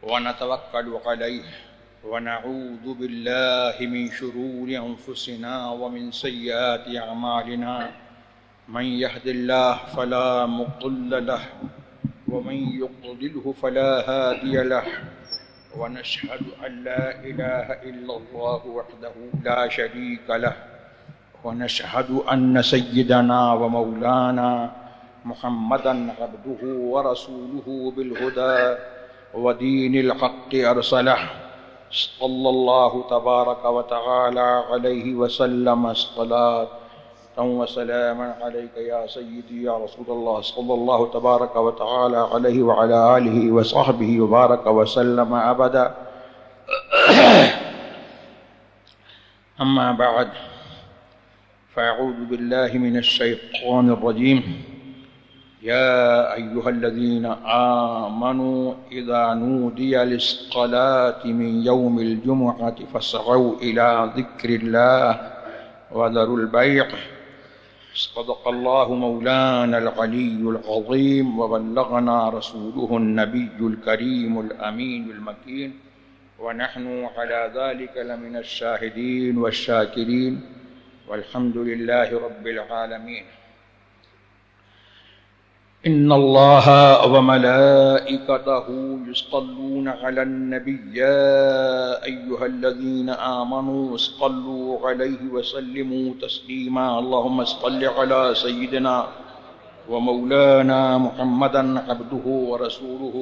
ونتوكل عليه ونعوذ بالله من شرور أنفسنا ومن سيئات أعمالنا من يهد الله فلا مضل له ومن يضلله فلا هادي له ونشهد أن لا إله إلا الله وحده لا شريك له ونشهد أن سيدنا ومولانا محمدا عبده ورسوله بالهدى ودين الحق أرسله صلى الله تبارك وتعالى عليه وسلم صلاة وسلاما عليك يا سيدي يا رسول الله صلى الله تبارك وتعالى عليه وعلى آله وصحبه وبارك وسلم أبدا. أما بعد فأعوذ بالله من الشيطان الرجيم. يا أيها الذين آمنوا إذا نودي للصلاة من يوم الجمعة فاسعوا إلى ذكر الله وذروا البيع. صدق الله مولانا العلي العظيم وبلغنا رسوله النبي الكريم الأمين المكين ونحن على ذلك لمن الشاهدين والشاكرين والحمد لله رب العالمين. إن الله وملائكته يصلون على النبي يا أيها الذين آمنوا صلوا عليه وسلموا تسليما. اللهم صل على سيدنا ومولانا محمدا عبده ورسوله.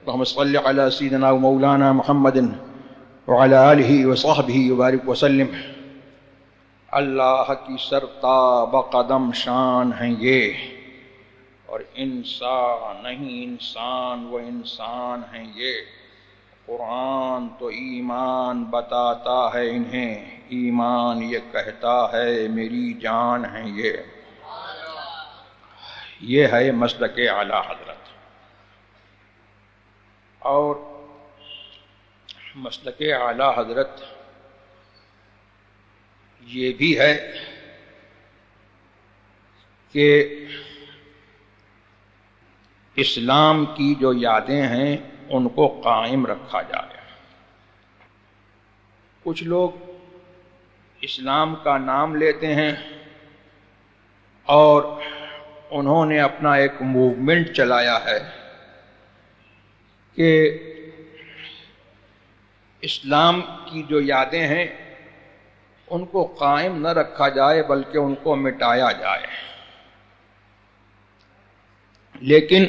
اللهم صل على سيدنا ومولانا محمد وعلى آله وصحبه وبارك وسلم. اللہ کی سرتاب قدم شان ہیں یہ، اور انسان نہیں انسان وہ انسان ہیں یہ. قرآن تو ایمان بتاتا ہے انہیں، ایمان یہ کہتا ہے میری جان ہیں یہ ہے مسلک اعلیٰ حضرت. اور مسلک اعلیٰ حضرت یہ بھی ہے کہ اسلام کی جو یادیں ہیں ان کو قائم رکھا جائے. کچھ لوگ اسلام کا نام لیتے ہیں اور انہوں نے اپنا ایک موومنٹ چلایا ہے کہ اسلام کی جو یادیں ہیں ان کو قائم نہ رکھا جائے بلکہ ان کو مٹایا جائے. لیکن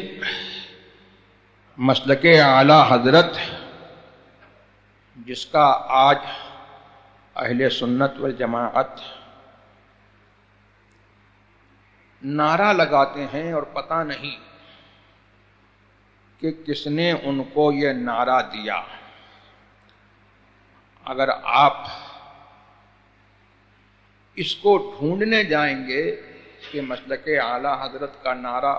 مسلک اعلیٰ حضرت جس کا آج اہل سنت والجماعت نعرہ لگاتے ہیں اور پتہ نہیں کہ کس نے ان کو یہ نعرہ دیا. اگر آپ اس کو ڈھونڈنے جائیں گے کہ مسلک اعلیٰ حضرت کا نعرہ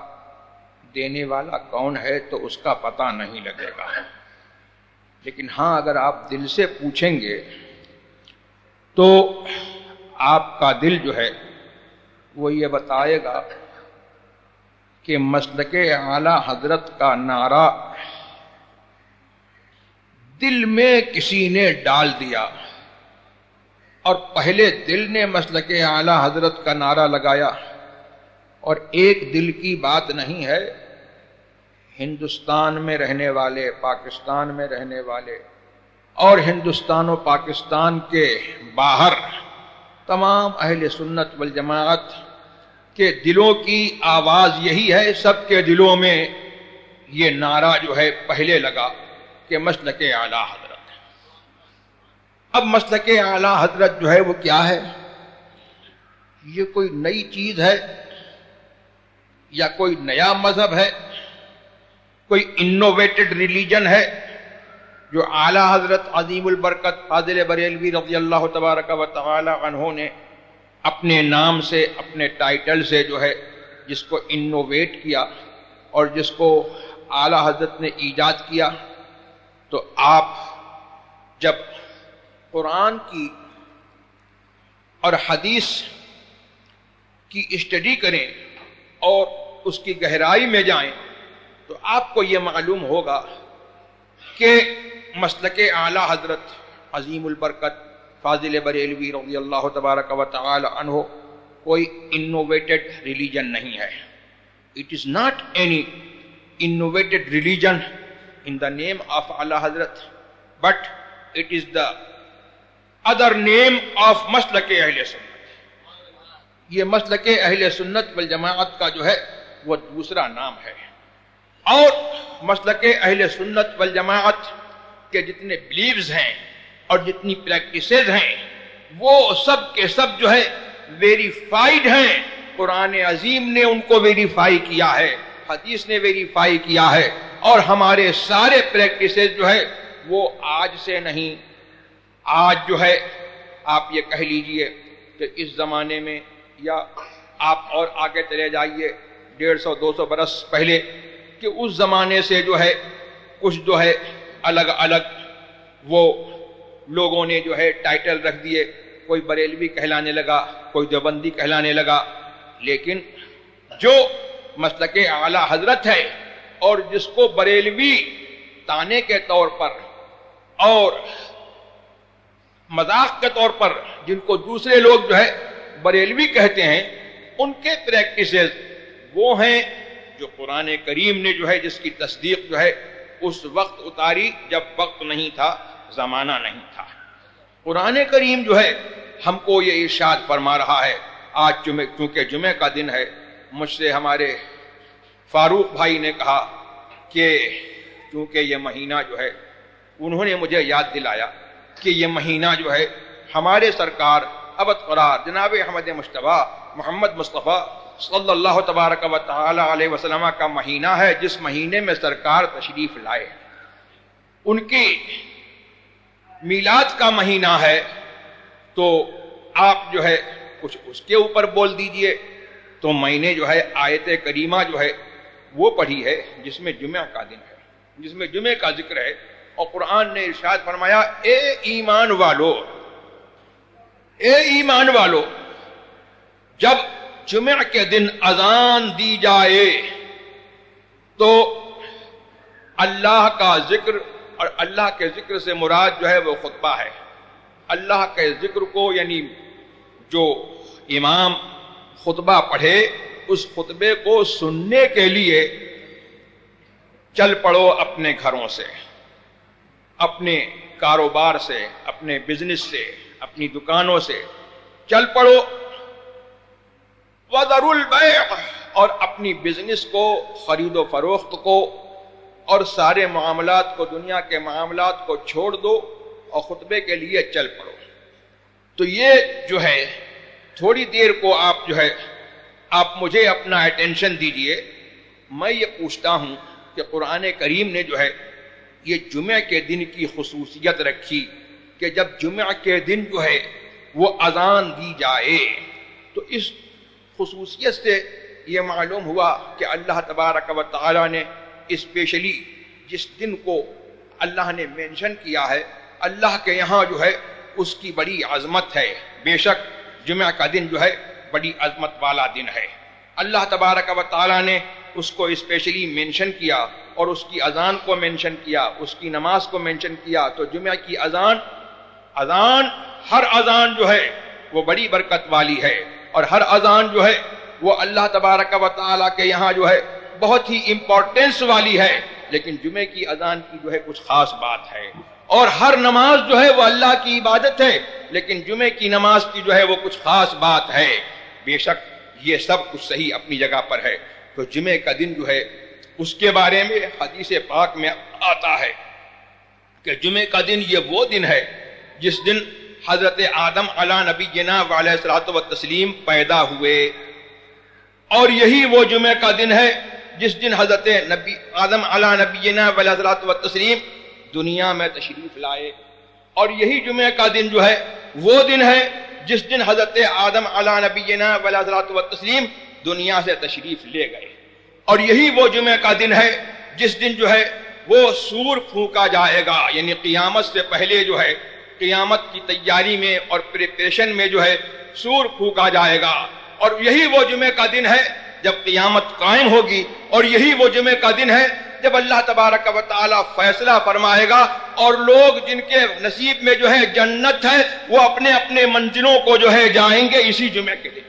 دینے والا کون ہے تو اس کا پتہ نہیں لگے گا. لیکن ہاں اگر آپ دل سے پوچھیں گے تو آپ کا دل جو ہے وہ یہ بتائے گا کہ مسلک اعلیٰ حضرت کا نعرہ دل میں کسی نے ڈال دیا، اور پہلے دل نے مسلک اعلیٰ حضرت کا نعرہ لگایا. اور ایک دل کی بات نہیں ہے، ہندوستان میں رہنے والے، پاکستان میں رہنے والے اور ہندوستان و پاکستان کے باہر تمام اہل سنت والجماعت کے دلوں کی آواز یہی ہے. سب کے دلوں میں یہ نعرہ جو ہے پہلے لگا کہ مسلک اعلیٰ حضرت. اب مسلک اعلیٰ حضرت جو ہے وہ کیا ہے؟ یہ کوئی نئی چیز ہے یا کوئی نیا مذہب ہے؟ کوئی انوویٹڈ ریلیجن ہے جو اعلیٰ حضرت عظیم البرکت فاضل بریلوی رضی اللہ تبارک و تعالی عنہ نے اپنے نام سے، اپنے ٹائٹل سے جو ہے جس کو انوویٹ کیا اور جس کو اعلیٰ حضرت نے ایجاد کیا؟ تو آپ جب قرآن کی اور حدیث کی اسٹڈی کریں اور اس کی گہرائی میں جائیں تو آپ کو یہ معلوم ہوگا کہ مسلک اعلی حضرت عظیم البرکت فاضل بریلوی رضی اللہ تبارک و تعالی عنہ کوئی انوویٹڈ ریلیجن نہیں ہے. It is not any innovated religion in the name of Allah Hazrat, but it is the other name of مسلک اہل سنت. یہ مسلک اہل سنت والجماعت کا جو ہے وہ دوسرا نام ہے. اور مسلک اہل سنت والجماعت کے جتنے بلیوز ہیں اور جتنی پریکٹسز ہیں وہ سب کے سب جو ہے ویریفائیڈ ہیں. قرآن عظیم نے ان کو ویریفائی کیا ہے, حدیث نے ویریفائی کیا ہے, اور ہمارے سارے پریکٹسز جو ہے وہ آج سے نہیں. آج جو ہے آپ یہ کہہ لیجئے کہ اس زمانے میں, یا آپ اور آگے چلے جائیے 150-200 برس پہلے, کہ اس زمانے سے جو ہے کچھ جو ہے الگ الگ وہ لوگوں نے جو ہے ٹائٹل رکھ دیے. کوئی بریلوی کہلانے لگا, کوئی دیوبندی کہلانے لگا, لیکن جو مسلک اعلی حضرت ہے اور جس کو بریلوی تانے کے طور پر اور مذاق کے طور پر جن کو دوسرے لوگ جو ہے بریلوی کہتے ہیں, ان کے پریکٹسز وہ ہیں جو قرآن کریم نے جو ہے جس کی تصدیق جو ہے اس وقت اتاری جب وقت نہیں تھا, زمانہ نہیں تھا. قرآن کریم جو ہے ہم کو یہ ارشاد فرما رہا ہے. آج چونکہ جمعہ کا دن ہے, مجھ سے ہمارے فاروق بھائی نے کہا کہ چونکہ یہ مہینہ جو ہے, انہوں نے مجھے یاد دلایا کہ یہ مہینہ جو ہے ہمارے سرکار ابد قرار جناب احمد مجتبیٰ محمد مصطفیٰ صلی اللہ تبارک و تعالی علیہ وسلم کا مہینہ ہے, جس مہینے میں سرکار تشریف لائے. ان کی میلاد کا مہینہ ہے, تو آپ جو ہے کچھ اس کے اوپر بول دیجئے. تو میں نے جو ہے آیت کریمہ جو ہے وہ پڑھی ہے جس میں جمعہ کا دن ہے, جس میں جمعہ کا ذکر ہے, اور قرآن نے ارشاد فرمایا اے ایمان والو, اے ایمان والو, جب جمعہ کے دن اذان دی جائے تو اللہ کا ذکر, اور اللہ کے ذکر سے مراد جو ہے وہ خطبہ ہے. اللہ کے ذکر کو یعنی جو امام خطبہ پڑھے اس خطبے کو سننے کے لیے چل پڑو اپنے گھروں سے, اپنے کاروبار سے, اپنے بزنس سے, اپنی دکانوں سے چل پڑو. وَذَرُوا الْبَيْعَ, اور اپنی بزنس کو, خرید و فروخت کو اور سارے معاملات کو, دنیا کے معاملات کو چھوڑ دو اور خطبے کے لیے چل پڑو. تو یہ جو ہے تھوڑی دیر کو آپ جو ہے آپ مجھے اپنا اٹینشن دیجئے. میں یہ پوچھتا ہوں کہ قرآن کریم نے جو ہے یہ جمعہ کے دن کی خصوصیت رکھی کہ جب جمعہ کے دن جو ہے وہ اذان دی جائے, تو اس خصوصیت سے یہ معلوم ہوا کہ اللہ تبارک و تعالی نے اسپیشلی جس دن کو اللہ نے مینشن کیا ہے, اللہ کے یہاں جو ہے اس کی بڑی عظمت ہے. بے شک جمعہ کا دن جو ہے بڑی عظمت والا دن ہے. اللہ تبارک و تعالی نے اس کو اسپیشلی مینشن کیا اور اس کی اذان کو مینشن کیا, اس کی نماز کو مینشن کیا. تو جمعہ کی اذان ہر اذان جو ہے وہ بڑی برکت والی ہے, اور ہر اذان جو ہے وہ اللہ تبارک و تعالی کے یہاں جو ہے بہت ہی امپورٹنس والی ہے. لیکن جمعہ کی اذان کی جو ہے کچھ خاص بات ہے, اور ہر نماز جو ہے وہ اللہ کی عبادت ہے, لیکن جمعہ کی نماز کی جو ہے وہ کچھ خاص بات ہے. بے شک یہ سب کچھ صحیح اپنی جگہ پر ہے. تو جمعہ کا دن جو ہے اس کے بارے میں حدیث پاک میں آتا ہے کہ جمعہ کا دن یہ وہ دن ہے جس دن حضرت آدم علی نبینا علیہ الصلوۃ والتسلیم پیدا ہوئے, اور یہی وہ جمعہ کا دن ہے جس دن حضرت آدم علی نبینا علیہ الصلوۃ والتسلیم دنیا میں تشریف لائے, اور یہی جمعہ کا دن جو ہے وہ دن ہے جس دن حضرت آدم علی نبینا علیہ الصلوۃ والتسلیم دنیا سے تشریف لے گئے, اور یہی وہ جمعہ کا دن ہے جس دن جو ہے وہ سور پھونکا جائے گا. یعنی قیامت سے پہلے جو ہے قیامت کی تیاری میں اور پریپریشن میں جو ہے سور پھونکا جائے گا. اور یہی وہ جمعہ کا دن ہے جب قیامت قائم ہوگی، اور یہی وہ جمعے کا دن ہے جب اللہ تبارک و تعالی فیصلہ فرمائے گا اور لوگ جن کے نصیب میں جو ہے جنت ہے وہ اپنے اپنے منزلوں کو جو ہے جائیں گے اسی جمعے کے دن۔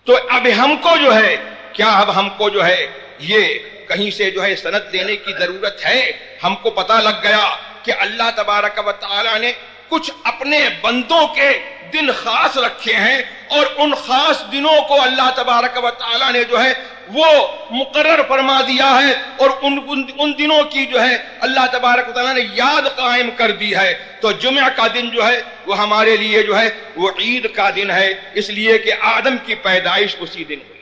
تو اب ہم کو جو ہے کیا اب ہم کو جو ہے یہ کہیں سے جو ہے سند لینے کی ضرورت ہے؟ ہم کو پتہ لگ گیا کہ اللہ تبارک و تعالی نے کچھ اپنے بندوں کے دن خاص رکھے ہیں، اور ان خاص دنوں کو اللہ تبارک و تعالی نے جو ہے وہ مقرر فرما دیا ہے، اور ان دنوں کی جو ہے اللہ تبارک و تعالی نے یاد قائم کر دی ہے۔ تو جمعہ کا دن جو ہے وہ ہمارے لیے جو ہے وہ عید کا دن ہے، اس لیے کہ آدم کی پیدائش اسی دن ہوئی۔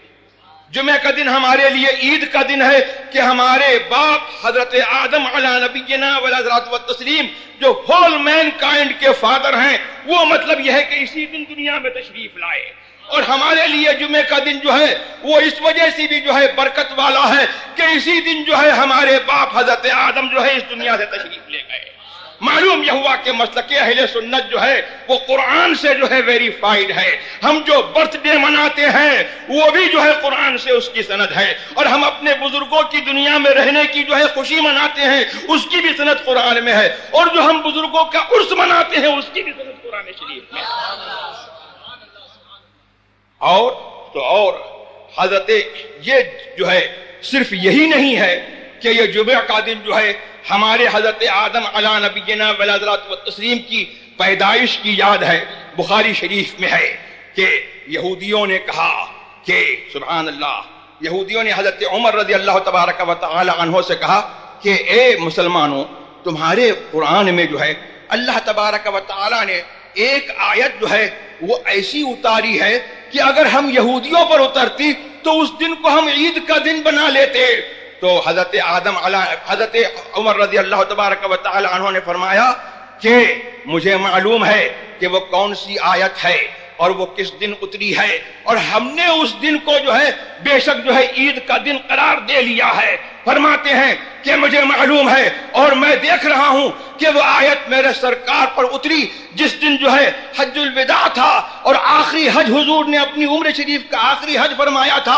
جمعہ کا دن ہمارے لیے عید کا دن ہے کہ ہمارے باپ حضرت آدم علی نبینا وعلیہ الصلوۃ والتسلیم جو ہول مین کائنڈ کے فادر ہیں، وہ مطلب یہ ہے کہ اسی دن دنیا میں تشریف لائے۔ اور ہمارے لیے جمعہ کا دن جو ہے وہ اس وجہ سے بھی جو ہے برکت والا ہے کہ اسی دن جو ہے ہمارے باپ حضرت آدم جو ہے اس دنیا سے تشریف لے گئے۔ معلوم یہ ہوا کہ مسلک اہل سنت جو ہے وہ قرآن سے جو ہے ویریفائیڈ ہے۔ ہم جو برتھ ڈے مناتے ہیں وہ بھی جو ہے قرآن سے اس کی سند ہے، اور ہم اپنے بزرگوں کی دنیا میں رہنے کی جو ہے خوشی مناتے ہیں اس کی بھی سند قرآن میں ہے، اور جو ہم بزرگوں کا عرس مناتے ہیں اس کی بھی سند قرآن شریف میں ہے۔ اور حضرت یہ جو ہے صرف یہی نہیں ہے کہ یہ جمعہ کا دن جو ہے ہمارے حضرت آدم علی نبینا وعلیہ الصلوۃ والتسلیم کی پیدائش کی یاد ہے۔ بخاری شریف میں ہے کہ یہودیوں نے کہا کہ سبحان اللہ، یہودیوں نے حضرت عمر رضی اللہ تبارک و تعالی عنہ سے کہا کہ اے مسلمانوں، تمہارے قرآن میں جو ہے اللہ تبارک و تعالی نے ایک آیت جو ہے وہ ایسی اتاری ہے کہ اگر ہم یہودیوں پر اترتی تو اس دن کو ہم عید کا دن بنا لیتے۔ تو حضرت عمر رضی اللہ تبارک و تعالی عنہ نے فرمایا کہ مجھے معلوم ہے کہ وہ کون سی آیت ہے اور وہ کس دن اتری ہے، اور ہم نے اس دن کو جو ہے بے شک جو ہے عید کا دن قرار دے لیا ہے۔ فرماتے ہیں کہ مجھے معلوم ہے اور میں دیکھ رہا ہوں کہ وہ آیت میرے سرکار پر اتری جس دن جو ہے حج الوداع تھا، اور آخری حج حضور نے اپنی عمر شریف کا آخری حج فرمایا تھا۔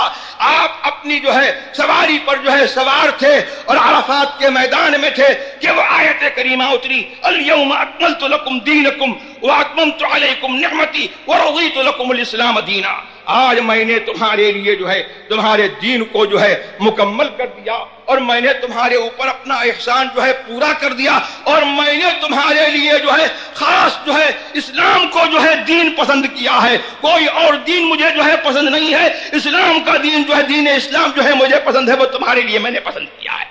آپ اپنی جو ہے سواری پر جو ہے سوار تھے اور عرفات کے میدان میں تھے کہ وہ آیت کریمہ اتری، الیوم اکملت لکم دینکم واتممت علیکم نعمتی ورضیت لکم الاسلام دینا۔ آج میں نے تمہارے لیے جو ہے تمہارے دین کو جو ہے مکمل کر دیا، اور میں نے تمہارے اوپر اپنا احسان جو ہے پورا کر دیا، اور میں نے تمہارے لیے جو ہے خاص جو ہے اسلام کو جو ہے دین پسند کیا ہے۔ کوئی اور دین مجھے جو ہے پسند نہیں ہے، اسلام کا دین جو ہے دین اسلام جو ہے مجھے پسند ہے، وہ تمہارے لیے میں نے پسند کیا ہے۔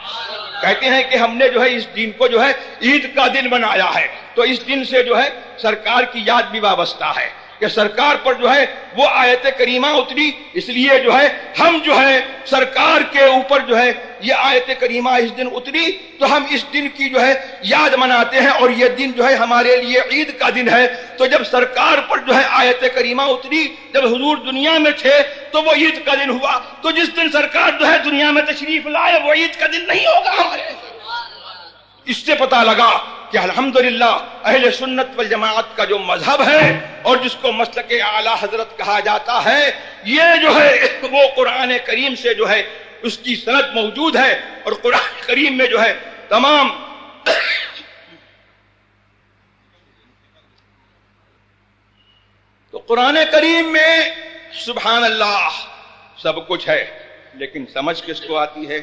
کہتے ہیں کہ ہم نے جو ہے اس دن کو جو ہے عید کا دن بنایا ہے، تو اس دن سے جو ہے سرکار کی یاد بھی وابستہ ہے کہ سرکار پر جو ہے وہ آیت کریمہ اتری، اس لیے جو ہے ہم جو ہے سرکار کے اوپر جو ہے یہ آیت کریمہ اس دن اتری تو ہم اس دن کی جو ہے یاد مناتے ہیں، اور یہ دن جو ہے ہمارے لیے عید کا دن ہے۔ تو جب سرکار پر جو ہے آیت کریمہ اتری، جب حضور دنیا میں تھے تو وہ عید کا دن ہوا، تو جس دن سرکار جو ہے دنیا میں تشریف لائے وہ عید کا دن نہیں ہوگا ہمارے۔ اس سے پتہ لگا کہ الحمدللہ اہل سنت والجماعت کا جو مذہب ہے اور جس کو مسلک اعلیٰ حضرت کہا جاتا ہے، یہ جو ہے وہ قرآن کریم سے جو ہے اس کی سند موجود ہے، اور قرآن کریم میں جو ہے تمام تو قرآن کریم میں سبحان اللہ سب کچھ ہے، لیکن سمجھ کس کو آتی ہے؟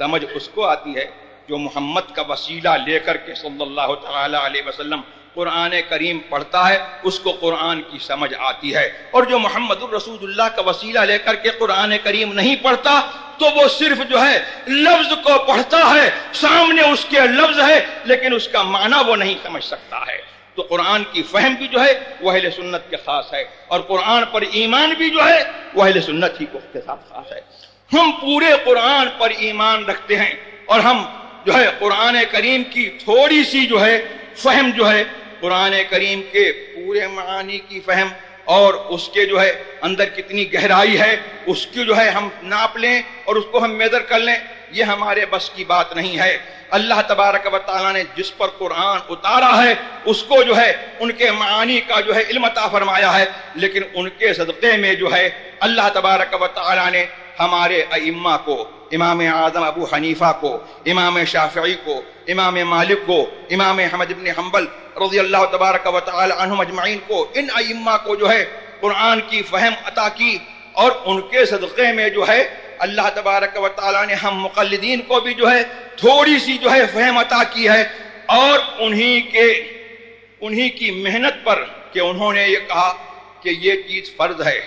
سمجھ اس کو آتی ہے جو محمد کا وسیلہ لے کر کے صلی اللہ تعالی علیہ وسلم قرآن کریم پڑھتا ہے، اس کو قرآن کی سمجھ آتی ہے، اور جو محمد الرسول اللہ کا وسیلہ لے کر کے قرآن کریم نہیں پڑھتا تو وہ صرف جو ہے لفظ کو پڑھتا ہے، سامنے اس کے لفظ ہے لیکن اس کا معنی وہ نہیں سمجھ سکتا ہے۔ تو قرآن کی فہم بھی جو ہے وہ اہل سنت کے خاص ہے، اور قرآن پر ایمان بھی جو ہے وہ اہل سنت ہی کو کے ساتھ خاص ہے۔ ہم پورے قرآن پر ایمان رکھتے ہیں، اور ہم جو ہے قرآن کریم کی تھوڑی سی جو ہے فہم جو ہے قرآن کریم کے پورے معانی کی فہم اور اس کے جو ہے اندر کتنی گہرائی ہے اس کی جو ہے ہم ناپ لیں اور اس کو ہم میجر کر لیں، یہ ہمارے بس کی بات نہیں ہے۔ اللہ تبارک و تعالیٰ نے جس پر قرآن اتارا ہے اس کو جو ہے ان کے معانی کا جو ہے علم عطا فرمایا ہے، لیکن ان کے صدقے میں جو ہے اللہ تبارک و تعالیٰ نے ہمارے ائمہ کو، امام اعظم ابو حنیفہ کو، امام شافعی کو، امام مالک کو، امام احمد بن حنبل رضی اللہ تبارک و تعالی عنہم اجمعین کو، ان ائمہ کو جو ہے قرآن کی فہم عطا کی، اور ان کے صدقے میں جو ہے اللہ تبارک و تعالی نے ہم مقلدین کو بھی جو ہے تھوڑی سی جو ہے فہم عطا کی ہے، اور انہی کی محنت پر کہ انہوں نے یہ کہا کہ یہ چیز فرض ہے،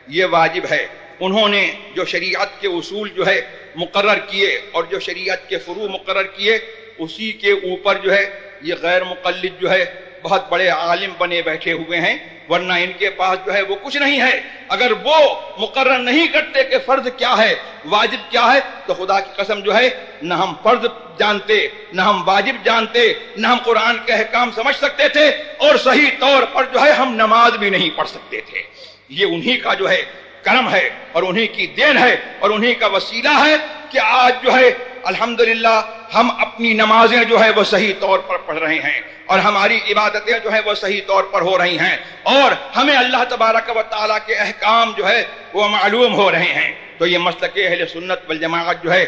یہ واجب ہے، انہوں نے جو شریعت کے اصول جو ہے مقرر کیے اور جو شریعت کے فروع مقرر کیے، اسی کے اوپر جو ہے یہ غیر مقلد جو ہے بہت بڑے عالم بنے بیٹھے ہوئے ہیں، ورنہ ان کے پاس جو ہے وہ کچھ نہیں ہے۔ اگر وہ مقرر نہیں کرتے کہ فرض کیا ہے، واجب کیا ہے، تو خدا کی قسم جو ہے نہ ہم فرض جانتے، نہ ہم واجب جانتے، نہ ہم قرآن کے احکام سمجھ سکتے تھے، اور صحیح طور پر جو ہے ہم نماز بھی نہیں پڑھ سکتے تھے۔ یہ انہی کا جو ہے کرم ہے اور انہی کی دین ہے اور انہی کا وسیلہ ہے کہ آج جو ہے الحمدللہ ہم اپنی نمازیں جو ہے وہ صحیح طور پر پڑھ رہے ہیں، اور ہماری عبادتیں جو ہیں وہ صحیح طور پر ہو رہی ہیں، اور ہمیں اللہ تبارک و تعالیٰ کے احکام جو ہے وہ معلوم ہو رہے ہیں۔ تو یہ مسلک اہل سنت والجماعت جو ہے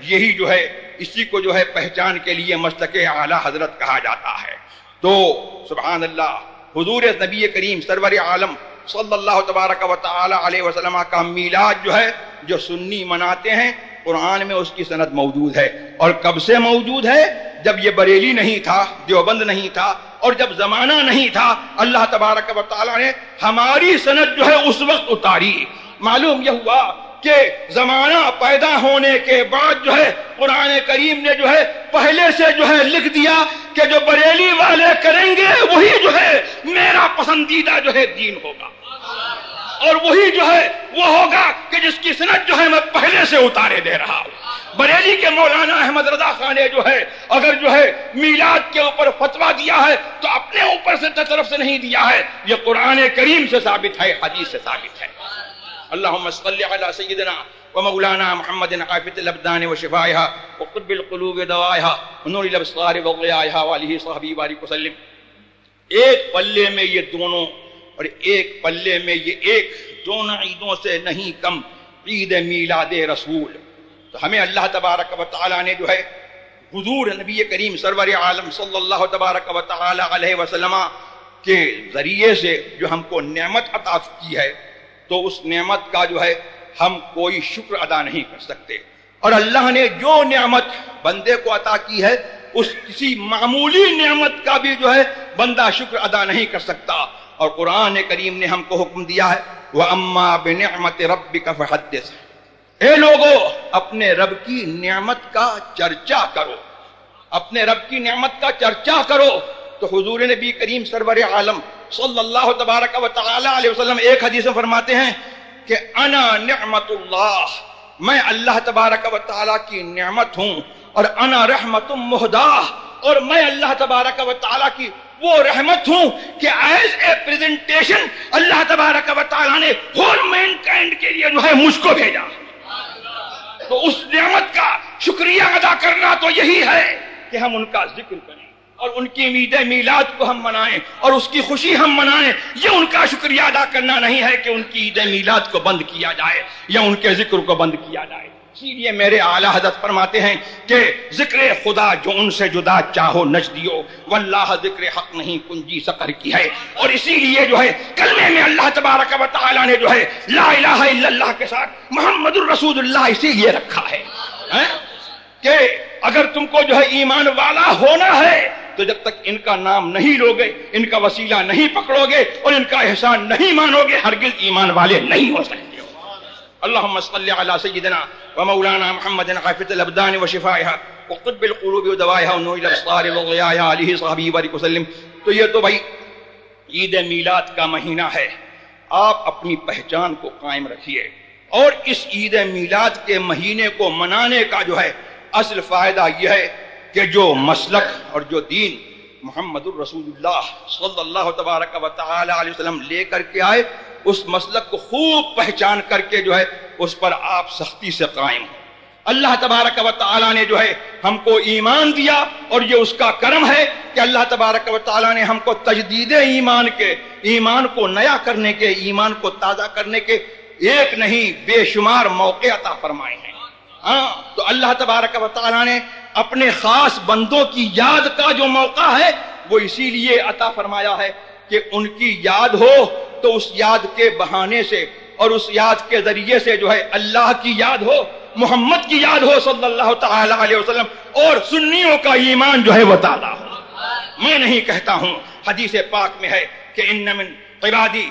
یہی جو ہے اسی کو جو ہے پہچان کے لیے مسلک اعلیٰ حضرت کہا جاتا ہے۔ تو سبحان اللہ، حضور نبی کریم سرور عالم صلی اللہ تبارک و تعالی علیہ وسلم کا میلاد جو ہے جو سنی مناتے ہیں، قرآن میں اس کی سند موجود ہے، اور کب سے موجود ہے؟ جب یہ بریلی نہیں تھا، دیوبند نہیں تھا، اور جب زمانہ نہیں تھا، اللہ تبارک و تعالی نے ہماری سند جو ہے اس وقت اتاری۔ معلوم یہ ہوا کہ زمانہ پیدا ہونے کے بعد جو ہے قرآن کریم نے جو ہے پہلے سے جو ہے لکھ دیا کہ جو بریلی والے کریں گے وہی جو ہے میرا پسندیدہ جو ہے دین ہوگا، اور وہی جو ہے وہ ہوگا کہ جس کی سند جو ہے میں پہلے سے اتارے دے رہا ہوں۔ بریلی کے مولانا احمد رضا خان نے جو ہے اگر جو ہے میلاد کے اوپر فتویٰ دیا ہے تو اپنے اوپر سے طرف سے نہیں دیا ہے، یہ قرآن کریم سے ثابت ہے، حدیث سے ثابت ہے۔ اللہم صلی علی سیدنا ومولانا محمد عافیۃ الابدان وشفائها وقطب القلوب دوائها ونور الابصار وضیائها وآلہ صحبہ بارک وسلم۔ ایک پلے میں یہ دونوں اور ایک پلے میں یہ ایک، دونوں عیدوں سے نہیں کم عید میلاد رسول۔ تو ہمیں اللہ تبارک و تعالی نے جو ہے حضور نبی کریم سرور عالم صلی اللہ تبارک و تعالی علیہ وسلم کے ذریعے سے جو ہم کو نعمت عطا کی ہے، تو اس نعمت کا جو ہے ہم کوئی شکر ادا نہیں کر سکتے، اور اللہ نے جو نعمت بندے کو عطا کی ہے اس کسی معمولی نعمت کا بھی جو ہے بندہ شکر ادا نہیں کر سکتا۔ اور قرآن کریم نے ہم کو حکم دیا ہے وَأَمَّا بِنِعْمَةِ رَبِّكَ فَحَدِّثْ، اے لوگو اپنے رب کی نعمت کا چرچا کرو، اپنے رب کی نعمت کا چرچا کرو۔ تو حضور نبی کریم سرور عالم صلی اللہ تبارک و تعالی علیہ وسلم ایک حدیث میں فرماتے ہیں کہ انا نعمت اللہ، میں اللہ تبارک و تعالی کی نعمت ہوں، اور انا رحمت مہدہ، اور میں اللہ تبارک و تعالی کی وہ رحمت ہوں کہ ایز اے پریزنٹیشن اللہ تبارک و تعالی نے ہول مین کائنڈ کے لیے جو ہے مجھ کو بھیجا۔ تو اس نعمت کا شکریہ ادا کرنا تو یہی ہے کہ ہم ان کا ذکر کریں اور ان کی عید میلاد کو ہم منائیں اور اس کی خوشی ہم منائیں۔ یہ ان کا شکریہ ادا کرنا نہیں ہے کہ ان کی عید میلاد کو بند کیا جائے یا ان کے ذکر کو بند کیا جائے۔ اسی لیے میرے اعلیٰ حضرت فرماتے ہیں کہ ذکر خدا جو ان سے جدا چاہو نجدیو، واللہ ذکر حق نہیں کنجی سقر کی ہے۔ اور اسی لیے جو ہے کلمے میں اللہ تبارک و تعالی نے جو ہے لا الہ الا اللہ کے ساتھ محمد الرسول اللہ اسی لیے رکھا ہے کہ اگر تم کو جو ہے ایمان والا ہونا ہے تو جب تک ان کا نام نہیں لوگے، ان کا وسیلہ نہیں پکڑو گے اور ان کا احسان نہیں مانو گے، ہرگز ایمان والے نہیں ہو سکتے۔ اللہم صلی علی سیدنا ومولانا محمد عافیۃ الابدان وشفائها وقطب القلوب ودوائها ونور الابصار وضیائها آلہ صحبہ بارک وسلم۔ تو یہ تو بھائی عید میلاد کا مہینہ ہے، آپ اپنی پہچان کو قائم رکھیے، اور اس عید میلاد کے مہینے کو منانے کا جو ہے اصل فائدہ یہ ہے کہ جو مسلک اور جو دین محمد الرسول اللہ صلی اللہ تبارک و تعالی علیہ وسلم لے کر کے آئے، اس مسلک کو خوب پہچان کر کے جو ہے اس پر آپ سختی سے قائم ہوں۔ اللہ تبارک و تعالیٰ نے جو ہے ہم کو ایمان دیا، اور یہ اس کا کرم ہے کہ اللہ تبارک و تعالیٰ نے ہم کو تجدید ایمان کو نیا کرنے کے، ایمان کو تازہ کرنے کے ایک نہیں بے شمار موقع عطا فرمائے ہیں۔ ہاں، تو اللہ تبارک و تعالیٰ نے اپنے خاص بندوں کی یاد کا جو موقع ہے وہ اسی لیے عطا فرمایا ہے کہ ان کی یاد ہو، تو اس یاد کے بہانے سے اور اس یاد کے ذریعے سے جو ہے اللہ کی یاد ہو، محمد کی یاد ہو صلی اللہ تعالی علیہ وسلم، اور سنیوں کا ایمان جو ہے وہ تازہ ہو۔ میں نہیں کہتا ہوں، حدیث پاک میں ہے کہ ان من عبادی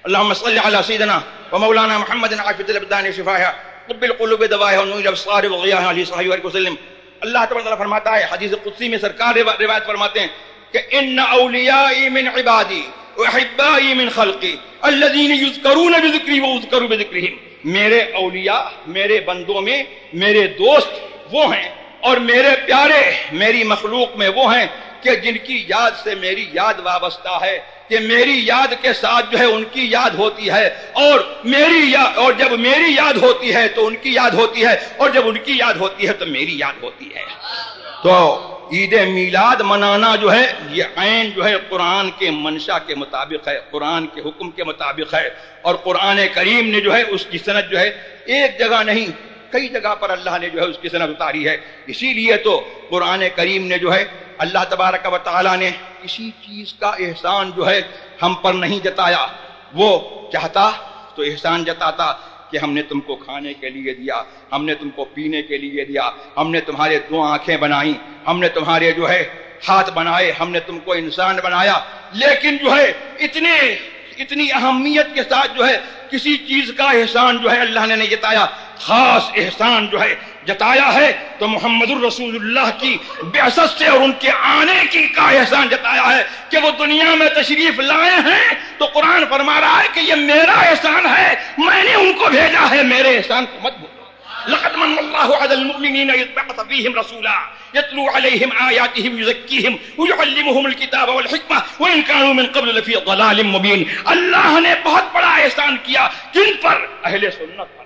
اللهم صل على سيدنا ومولانا محمد عافية الابدان شفاها طب القلوب دواها ونور الابصار وضياها عليه صحيح وآله وسلم۔ اللہ تبارک وتعالی فرماتا ہے، حدیث قدسی میں سرکار روایت فرماتے ہیں کہ ان اولیائی من عبادی واحبائی من خلقی الذین یذکرون بذکری واذکر بذکرہم، میرے اولیاء، میرے بندوں میں میرے دوست وہ ہیں، اور میرے پیارے میری مخلوق میں وہ ہیں کہ جن کی یاد سے میری یاد وابستہ ہے، کہ میری یاد کے ساتھ جو ہے ان کی یاد ہوتی ہے، اور اور جب میری یاد ہوتی ہے تو ان کی یاد ہوتی ہے، اور جب ان کی یاد ہوتی ہے تو میری یاد ہوتی ہے۔ تو عید میلاد منانا جو ہے یہ عین جو ہے قرآن کے منشا کے مطابق ہے، قرآن کے حکم کے مطابق ہے، اور قرآن کریم نے جو ہے اس کی سند جو ہے ایک جگہ نہیں کئی جگہ پر اللہ نے جو ہے اس کی سند اتاری ہے۔ اسی لیے تو قرآن کریم نے جو ہے اللہ تبارک و تعالیٰ نے کسی چیز کا احسان جو ہے ہم پر نہیں جتایا، وہ چاہتا تو احسان جتاتا کہ ہم نے تم کو کھانے کے لیے دیا، ہم نے تم کو پینے کے لیے دیا، ہم نے تمہارے دو آنکھیں بنائیں، ہم نے تمہارے جو ہے ہاتھ بنائے، ہم نے تم کو انسان بنایا، لیکن جو ہے اتنی اہمیت کے ساتھ جو ہے کسی چیز کا احسان جو ہے اللہ نے نہیں جتایا۔ خاص احسان جو ہے جتایا ہے تو محمد الرسول اللہ کی بعثت سے اور ان کے آنے کی کا احسان جتایا ہے کہ وہ دنیا میں تشریف لائے ہیں، تو قرآن فرما رہا ہے کہ یہ میرا احسان ہے، میں نے ان کو بھیجا ہے، میرے احسان کو مت بھولو۔ لقد من اللہ علی المؤمنین اذ بعث فیہم رسولا یتلو علیہم آیاتہ ویزکیہم ویعلمہم الکتاب والحکمہ وان کانوا من قبل لفی ضلال مبین۔ اللہ نے بہت بڑا احسان کیا، کن پر؟ اہل سنت پر،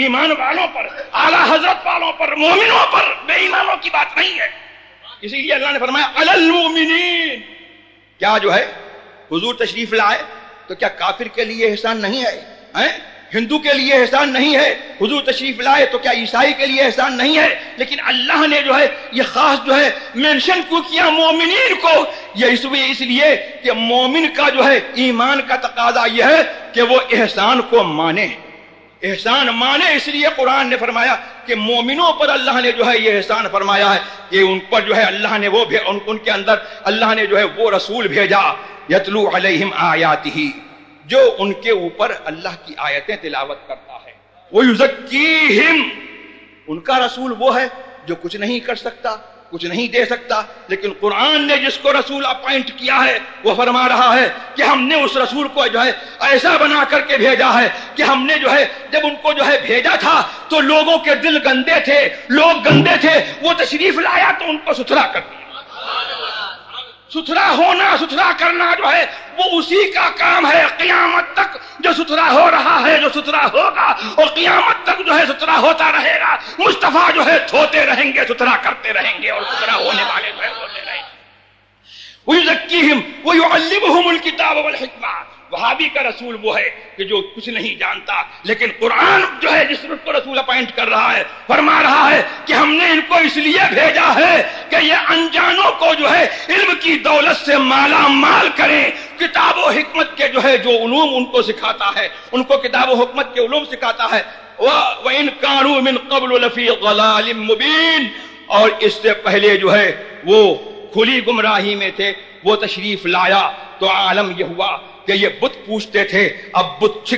ایمان والوں پر، اعلیٰ حضرت والوں پر، مومنوں پر، بے ایمانوں کی بات نہیں ہے۔ اسی لیے اللہ نے فرمایا علی المؤمنین۔ کیا جو ہے حضور تشریف لائے تو کیا کافر کے لیے احسان نہیں ہے؟ ہندو کے لیے احسان نہیں ہے؟ حضور تشریف لائے تو کیا عیسائی کے لیے احسان نہیں ہے؟ لیکن اللہ نے جو ہے یہ خاص جو ہے مینشن کیوں کیا مومنین کو؟ یہ اس لیے کہ مومن کا جو ہے ایمان کا تقاضا یہ ہے کہ وہ احسان کو مانے، احسان مانے۔ اس لیے قرآن نے فرمایا کہ مومنوں پر اللہ نے جو ہے یہ احسان فرمایا ہے کہ ان پر جو ہے اللہ نے وہ ان کے اندر اللہ نے جو ہے وہ رسول بھیجا، یتلو علیہم آیاتہ، جو ان کے اوپر اللہ کی آیتیں تلاوت کرتا ہے، ویزکیہم، ان کا رسول وہ ہے جو کچھ نہیں کر سکتا، کچھ نہیں دے سکتا، لیکن قرآن نے جس کو رسول اپوائنٹ کیا ہے وہ فرما رہا ہے کہ ہم نے اس رسول کو جو ہے ایسا بنا کر کے بھیجا ہے کہ ہم نے جو ہے جب ان کو جو ہے بھیجا تھا تو لوگوں کے دل گندے تھے، لوگ گندے تھے، وہ تشریف لایا تو ان کو ستھرا کر دیا۔ ستھرا ہونا، ستھرا کرنا جو ہے وہ اسی کا کام ہے، قیامت تک جو ستھرا ہو رہا ہے، جو ستھرا ہوگا، اور قیامت تک جو ہے ستھرا ہوتا رہے گا۔ مصطفیٰ جو ہے دھوتے رہیں گے، ستھرا کرتے رہیں گے، اور ستھرا ہونے والے جو ہے ہوتے رہیں گے۔ وَيُزَكِّيهِمْ وَيُعَلِّمُهُمُ الْكِتَابَ وَالْحِكْمَةَ۔ وہابی کا رسول وہ ہے کہ جو کچھ نہیں جانتا، لیکن قرآن جو ہے جس کو رسول اپوائنٹ کر رہا ہے فرما رہا ہے کہ ہم نے ان کو اس لیے بھیجا ہے کہ یہ انجانوں کو جو ہے علم کی دولت سے مالا مال کریں، کتاب و حکمت کے جو ہے جو علوم ان کو سکھاتا ہے، ان کو کتاب و حکمت کے علوم سکھاتا ہے۔ وَإِن كَانُوا مِن قَبْلُ لَفِي ضَلَالٍ مُبِينٍ، اور اس سے پہلے جو ہے وہ کھلی گمراہی میں تھے، وہ تشریف لایا تو عالم یہ ہوا کہ یہ بت پوچھتے تھے، اب بت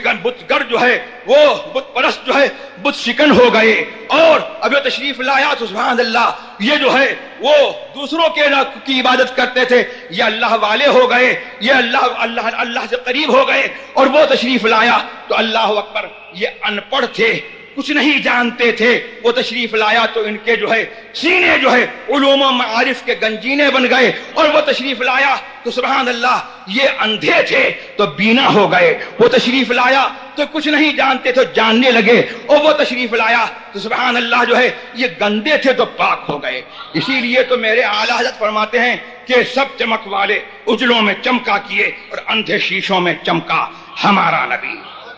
گر جو ہے وہ بت پرست جو ہے بت شکن ہو گئے، اور اب یہ تشریف لایا تو سبحان اللہ یہ جو ہے وہ دوسروں کے کی عبادت کرتے تھے، یہ اللہ والے ہو گئے، یہ اللہ سے قریب ہو گئے، اور وہ تشریف لایا تو اللہ اکبر یہ ان پڑھ تھے، کچھ نہیں جانتے تھے، وہ تشریف لایا تو ان کے جو ہے سینے جو ہے علوم و معارف کے گنجینے بن گئے، اور وہ تشریف لایا تو سبحان اللہ یہ اندھے تھے تو بینا ہو گئے، وہ تشریف لایا تو کچھ نہیں جانتے تو جاننے لگے، اور وہ تشریف لایا تو سبحان اللہ جو ہے یہ گندے تھے تو پاک ہو گئے۔ اسی لیے تو میرے اعلیٰ حضرت فرماتے ہیں کہ سب چمک والے اجلوں میں چمکا کیے اور اندھے شیشوں میں چمکا ہمارا نبی۔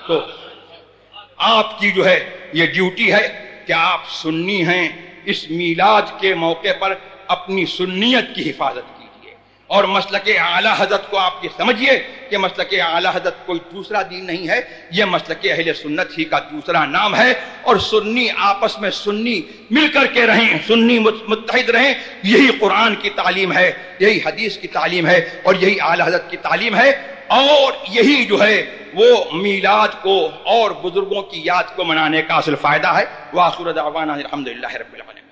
تو آپ کی جو ہے یہ ڈیوٹی ہے کہ آپ سنی ہیں، اس میلاد کے موقع پر اپنی سنیت کی حفاظت کیجیے، اور مسلک اعلیٰ حضرت کو آپ یہ سمجھیے کہ مسلک اعلیٰ حضرت کوئی دوسرا دین نہیں ہے، یہ مسلک اہل سنت ہی کا دوسرا نام ہے، اور سنی آپس میں سنی مل کر کے رہیں، سنی متحد رہیں، یہی قرآن کی تعلیم ہے، یہی حدیث کی تعلیم ہے، اور یہی اعلیٰ حضرت کی تعلیم ہے، اور یہی جو ہے وہ میلاد کو اور بزرگوں کی یاد کو منانے کا اصل فائدہ ہے۔ وآخر دعوانا الحمدللہ رب العالمین۔